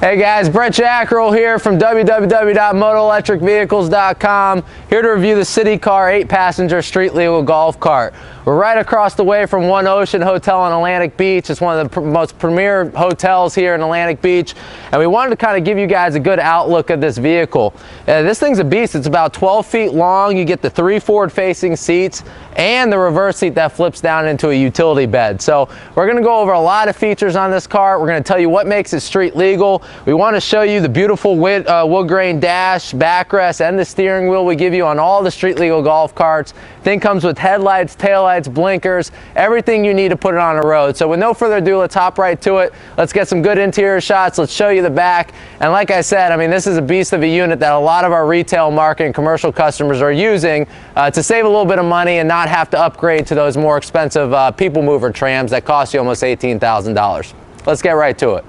Hey guys, Brett Jackrell here from www.motoelectricvehicles.com, here to review the City Car 8-passenger street legal golf cart. We're right across the way from One Ocean Hotel on Atlantic Beach. It's one of the most premier hotels here in Atlantic Beach, and we wanted to kind of give you guys a good outlook of this vehicle. This thing's a beast. It's about 12 feet long. You get the 3 forward-facing seats and the reverse seat that flips down into a utility bed. So we're going to go over a lot of features on this cart. We're going to tell you what makes it street legal. We want to show you the beautiful wood grain dash, backrest, and the steering wheel we give you on all the street legal golf carts. Thing comes with headlights, taillights, blinkers, everything you need to put it on a road. So with no further ado, let's hop right to it. Let's get some good interior shots. Let's show you the back. And like I said, I mean, this is a beast of a unit that a lot of our retail market and commercial customers are using to save a little bit of money and not have to upgrade to those more expensive people mover trams that cost you almost $18,000. Let's get right to it.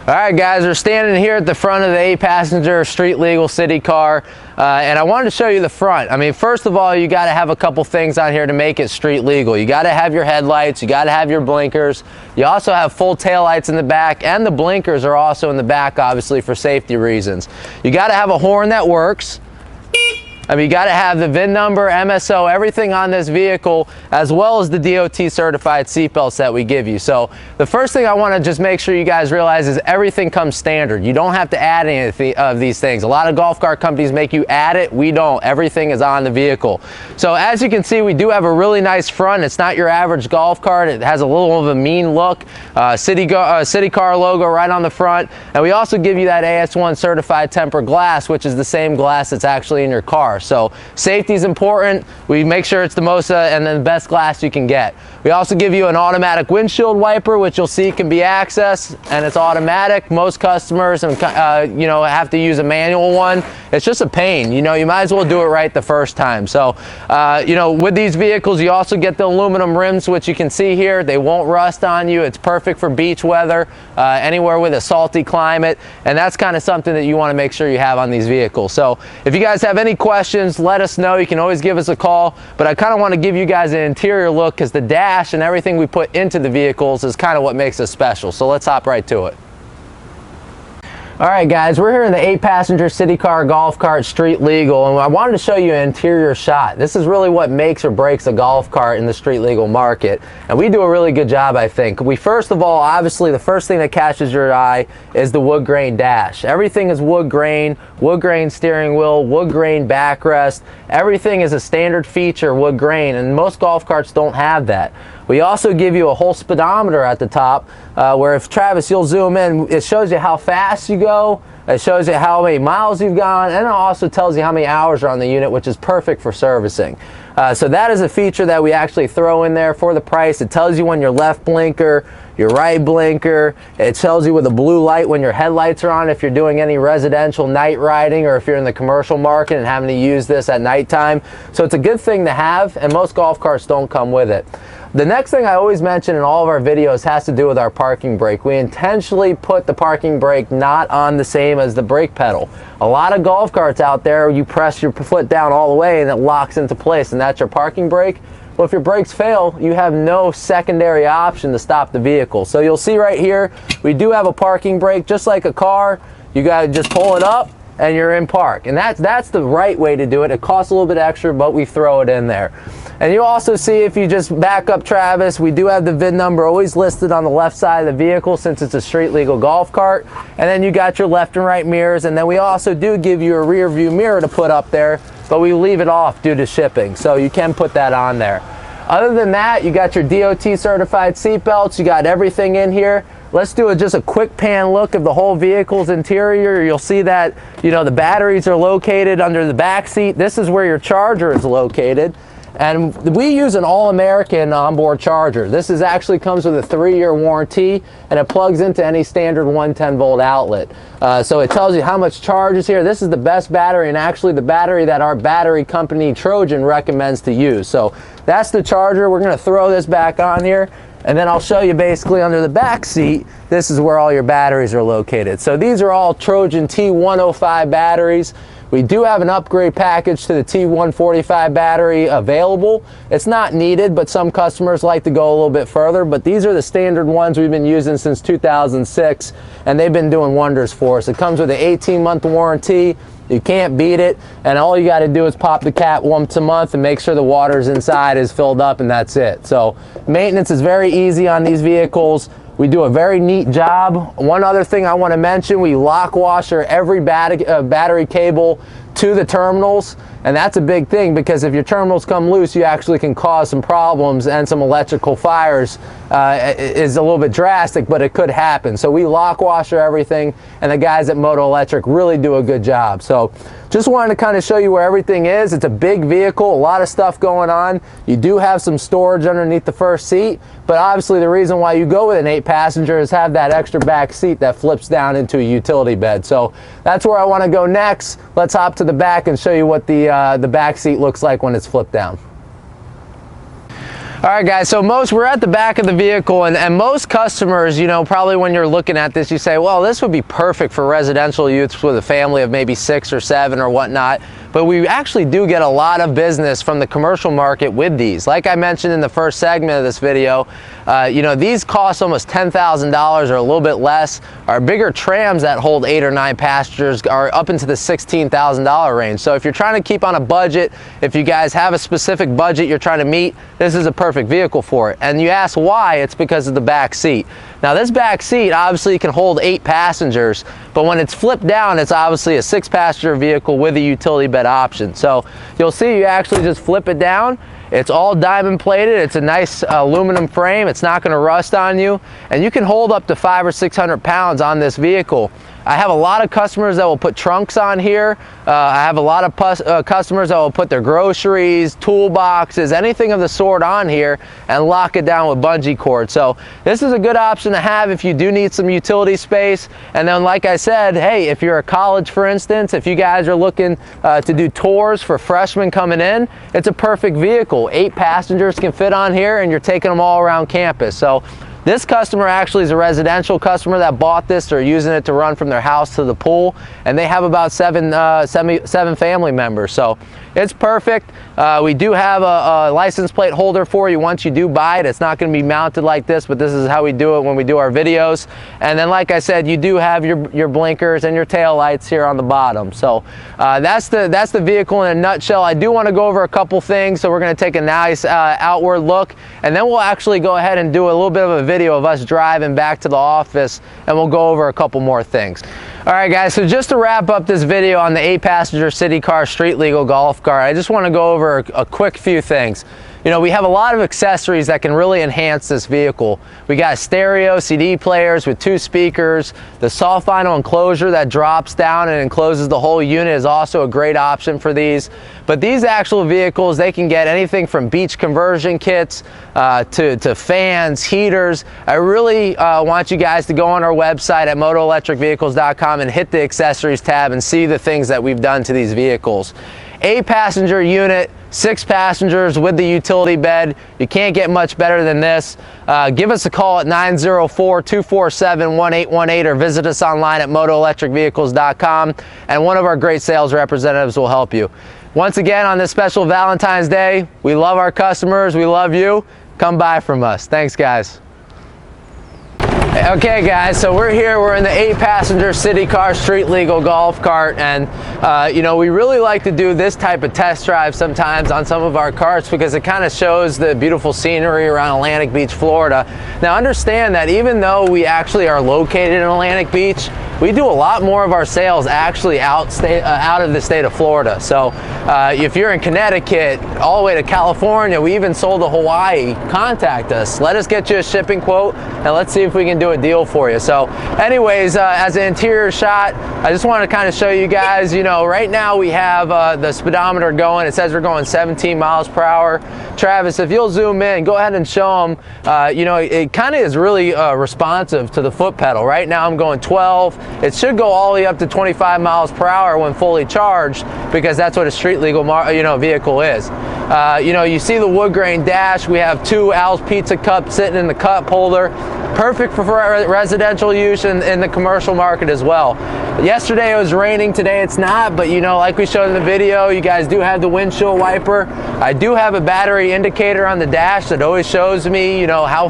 All right, guys, we're standing here at the front of the 8-passenger street legal city car, and I wanted to show you the front. I mean, first of all, you got to have a couple things on here to make it street legal. You got to have your headlights, you got to have your blinkers. You also have full taillights in the back, and the blinkers are also in the back, obviously, for safety reasons. You got to have a horn that works. I mean, you got to have the VIN number, MSO, everything on this vehicle, as well as the DOT certified seatbelts that we give you. So the first thing I want to just make sure you guys realize is everything comes standard. You don't have to add any of these things. A lot of golf cart companies make you add it. We don't. Everything is on the vehicle. So as you can see, we do have a really nice front. It's not your average golf cart. It has a little of a mean look. City Car logo right on the front. And we also give you that AS1 certified tempered glass, which is the same glass that's actually in your car. So safety is important. We make sure it's the most and the best glass you can get. We also give you an automatic windshield wiper, which you'll see can be accessed, and it's automatic. Most customers you know, have to use a manual one. It's just a pain. You know, you might as well do it right the first time. So you know, with these vehicles, you also get the aluminum rims, which you can see here. They won't rust on you. It's perfect for beach weather, anywhere with a salty climate, and that's kind of something that you want to make sure you have on these vehicles. So if you guys have any questions, let us know. You can always give us a call, but I kind of want to give you guys an interior look because the dash and everything we put into the vehicles is kind of what makes us special. So let's hop right to it. All right, guys, we're here in the 8-passenger city car golf cart street legal, and I wanted to show you an interior shot. This is really what makes or breaks a golf cart in the street legal market, and we do a really good job, I think. We first of all, obviously, the first thing that catches your eye is the wood grain dash. Everything is wood grain steering wheel, wood grain backrest. Everything is a standard feature wood grain, and most golf carts don't have that. We also give you a whole speedometer at the top, where if Travis, you'll zoom in, it shows you how fast you go, it shows you how many miles you've gone, and it also tells you how many hours are on the unit, which is perfect for servicing. So that is a feature that we actually throw in there for the price. It tells you when your left blinker, your right blinker. It tells you with a blue light when your headlights are on if you're doing any residential night riding or if you're in the commercial market and having to use this at nighttime. So it's a good thing to have, and most golf carts don't come with it. The next thing I always mention in all of our videos has to do with our parking brake. We intentionally put the parking brake not on the same as the brake pedal. A lot of golf carts out there, you press your foot down all the way and it locks into place, and that's your parking brake. Well, if your brakes fail, you have no secondary option to stop the vehicle. So you'll see right here, we do have a parking brake just like a car. You gotta just pull it up and you're in park. And that's the right way to do it. It costs a little bit extra, but we throw it in there. And you'll also see, if you just back up Travis, we do have the VIN number always listed on the left side of the vehicle since it's a street legal golf cart. And then you got your left and right mirrors, and then we also do give you a rear view mirror to put up there, but we leave it off due to shipping, so you can put that on there. Other than that, you got your DOT certified seatbelts, you got everything in here. Let's do just a quick pan look of the whole vehicle's interior. You'll see that, you know, the batteries are located under the back seat. This is where your charger is located. And we use an all-American onboard charger. This actually comes with a 3-year warranty, and it plugs into any standard 110-volt outlet. So it tells you how much charge is here. This is the best battery, and actually the battery that our battery company Trojan recommends to use. So that's the charger. We're going to throw this back on here, and then I'll show you basically under the back seat, this is where all your batteries are located. So these are all Trojan T105 batteries. We do have an upgrade package to the T145 battery available. It's not needed, but some customers like to go a little bit further. But these are the standard ones we've been using since 2006, and they've been doing wonders for us. It comes with an 18-month warranty. You can't beat it, and all you got to do is pop the cap once a month and make sure the water's inside is filled up, and that's it. So maintenance is very easy on these vehicles. We do a very neat job. One other thing I want to mention, we lock washer every battery cable to the terminals, and that's a big thing because if your terminals come loose, you actually can cause some problems, and some electrical fires is a little bit drastic, but it could happen. So we lock washer everything, and the guys at Moto Electric really do a good job. So just wanted to kind of show you where everything is. It's a big vehicle, a lot of stuff going on. You do have some storage underneath the first seat, but obviously the reason why you go with an 8-passenger is have that extra back seat that flips down into a utility bed. So that's where I want to go next. Let's hop to the back and show you what the back seat looks like when it's flipped down. All right, guys, so we're at the back of the vehicle, and most customers, you know, probably when you're looking at this, you say, well, this would be perfect for residential use with a family of maybe 6 or 7 or whatnot. But we actually do get a lot of business from the commercial market with these. Like I mentioned in the first segment of this video, you know, these cost almost $10,000 or a little bit less. Our bigger trams that hold 8 or 9 passengers are up into the $16,000 range. So if you're trying to keep on a budget, if you guys have a specific budget you're trying to meet, this is a perfect vehicle for it. And you ask why, it's because of the back seat. Now this back seat obviously can hold 8 passengers, but when it's flipped down, it's obviously a 6-passenger vehicle with a utility bed option. So you'll see you actually just flip it down. It's all diamond plated. It's a nice aluminum frame. It's not going to rust on you, and you can hold up to 500 or 600 pounds on this vehicle. I have a lot of customers that will put trunks on here. I have a lot of customers that will put their groceries, toolboxes, anything of the sort on here and lock it down with bungee cord. So this is a good option to have if you do need some utility space. And then, like I said, hey, if you're a college, for instance, if you guys are looking to do tours for freshmen coming in, it's a perfect vehicle. 8 passengers can fit on here, and you're taking them all around campus. So this customer actually is a residential customer that bought this. They're using it to run from their house to the pool, and they have about 7 family members. So it's perfect. We do have a license plate holder for you once you do buy it. It's not going to be mounted like this, but this is how we do it when we do our videos. And then, like I said, you do have your blinkers and your tail lights here on the bottom. So that's the vehicle in a nutshell. I do want to go over a couple things, so we're going to take a nice outward look, and then we'll actually go ahead and do a little bit of a video of us driving back to the office, and we'll go over a couple more things. All right, guys, so just to wrap up this video on the 8-passenger city car street legal golf cart, I just want to go over a quick few things. You know, we have a lot of accessories that can really enhance this vehicle. We got stereo CD players with 2 speakers. The soft vinyl enclosure that drops down and encloses the whole unit is also a great option for these. But these actual vehicles, they can get anything from beach conversion kits to fans, heaters. I really want you guys to go on our website at motoelectricvehicles.com and hit the accessories tab and see the things that we've done to these vehicles. 8-passenger unit, 6 passengers with the utility bed. You can't get much better than this. Give us a call at 904-247-1818 or visit us online at motoelectricvehicles.com, and one of our great sales representatives will help you. Once again, on this special Valentine's Day, we love our customers. We love you. Come buy from us. Thanks, guys. Okay, guys, so we're here. We're in the 8-passenger city car street legal golf cart, and you know, we really like to do this type of test drive sometimes on some of our carts because it kind of shows the beautiful scenery around Atlantic Beach, Florida. Now, understand that even though we actually are located in Atlantic Beach, we do a lot more of our sales actually out of the state of Florida. So if you're in Connecticut all the way to California, we even sold to Hawaii, contact us. Let us get you a shipping quote, and let's see if we can do a deal for you. So anyways, as an interior shot, I just wanted to kind of show you guys, you know, right now we have the speedometer going. It says we're going 17 miles per hour. Travis, if you'll zoom in, go ahead and show them, you know, it kind of is really responsive to the foot pedal. Right now I'm going 12. It should go all the way up to 25 miles per hour when fully charged, because that's what a street legal vehicle is. You know, you see the wood grain dash. We have 2 Al's Pizza cups sitting in the cup holder. Perfect for residential use in the commercial market as well. Yesterday it was raining, today it's not, but you know, like we showed in the video, you guys do have the windshield wiper. I do have a battery indicator on the dash that always shows me, you know, how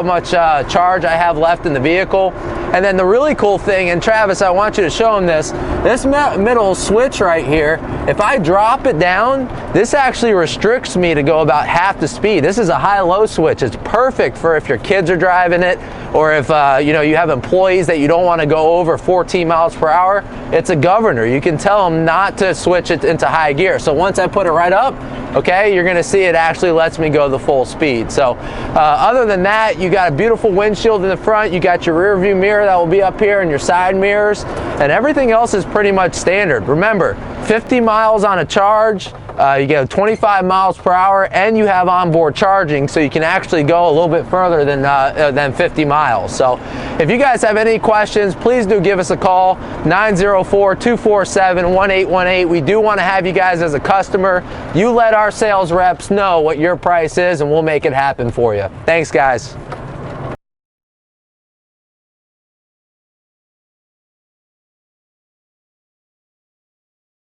much charge I have left in the vehicle. And then the really cool thing, and Travis, I want you to show him this middle switch right here, if I drop it down, this actually restricts me to go about half the speed. This is a high-low switch. It's perfect for if your kids are driving it, or if you know, you have employees that you don't want to go over 14 miles per hour. It's a governor. You can tell them not to switch it into high gear. So once I put it right up, okay, you're gonna see it actually lets me go the full speed. So other than that, you got a beautiful windshield in the front, you got your rear view mirror that will be up here and your side mirrors, and everything else is pretty much standard. Remember, 50 miles on a charge, you get 25 miles per hour, and you have onboard charging, so you can actually go a little bit further than 50 miles. So if you guys have any questions, please do give us a call, 904-247-1818. We do want to have you guys as a customer. You let our sales reps know what your price is, and we'll make it happen for you. Thanks, guys.